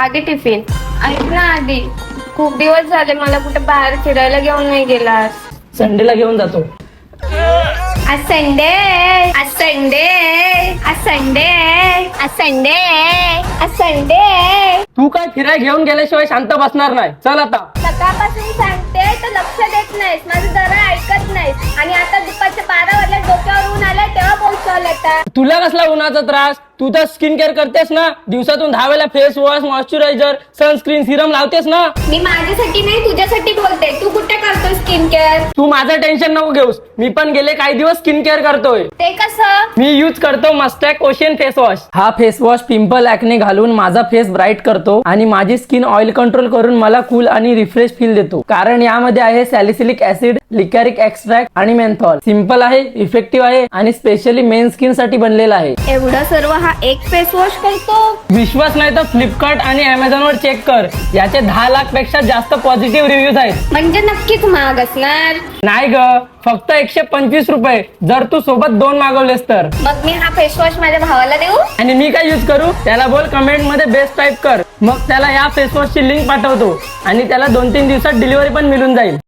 आधी टिफिन. ऐक ना आधी, खूप दिवस झाले मला कुठे बाहेर फिरायला घेऊन नाही गेलास. संडेला घेऊन जातो. आज संडे, आज संडे, आज संडे, आज संडे, आज संडे. तू काय फिराय घेऊन गेल्याशिवाय शांत बसणार नाही. चल आता. सकाळपासून सांगते तर लक्ष देत नाहीस, माझं जरा ऐकत नाहीस. आणि आता दुपारचे 12 वाजले, डोक्यावर ऊन आलंय तेव्हा पोहोचवलं आता. तुला कसला उन्हाचा त्रास? तू तर स्किन केअर करतेस ना, दिवसातून 10 वेळा face wash, moisturiser, sunscreen, serum लावतेस ना. मी माझ्यासाठी नाही तुझ्यासाठी बोलते. तू कुठे करतोय स्किन केअर? तू माझं टेन्शन नको घेऊस, मी पण गेले काही दिवस स्किन केअर करतोय. ते कसं? मी यूज करतो मस्टॅक ओशियन फेस वॉश. हा फेस वॉश पिंपल ऍक्ने घालून माझा फेस ब्राईट करतो आणि माझी स्किन ऑइल कंट्रोल करून मला कूल आणि रिफ्रेश फील देतो. कारण यामध्ये आहे सॅलिसिलिक ऍसिड, लिकॅरिक एक्स्ट्रॅक्ट आणि मेन्थॉल. सिंपल आहे, इफेक्टिव्ह आहे आणि स्पेशली मेन स्किन साठी बनलेला आहे. एवढं सर्व हा एक फेस वॉश करतो? विश्वास नाही तर फ्लिपकार्ट आणि अमेझॉन वर चेक कर. याचे 10 लाख पेक्षा जास्त पॉझिटिव्ह रिव्ह्यूज आहेत. म्हणजे नक्कीच महाग असणार. नाही ग, फक्त 125 रुपये जर तू सोबत 2 मागवलेस तर. मग मी हा फेस वॉश माझ्या भावाला देऊ? आणि मी काय यूज करू त्याला बोल कमेंट मध्ये बेस्ट टाईप कर. मग त्याला या फेस वॉश ची लिंक पाठवतो आणि त्याला 2-3 दिवसात डिलिव्हरी पण मिळून जाईल.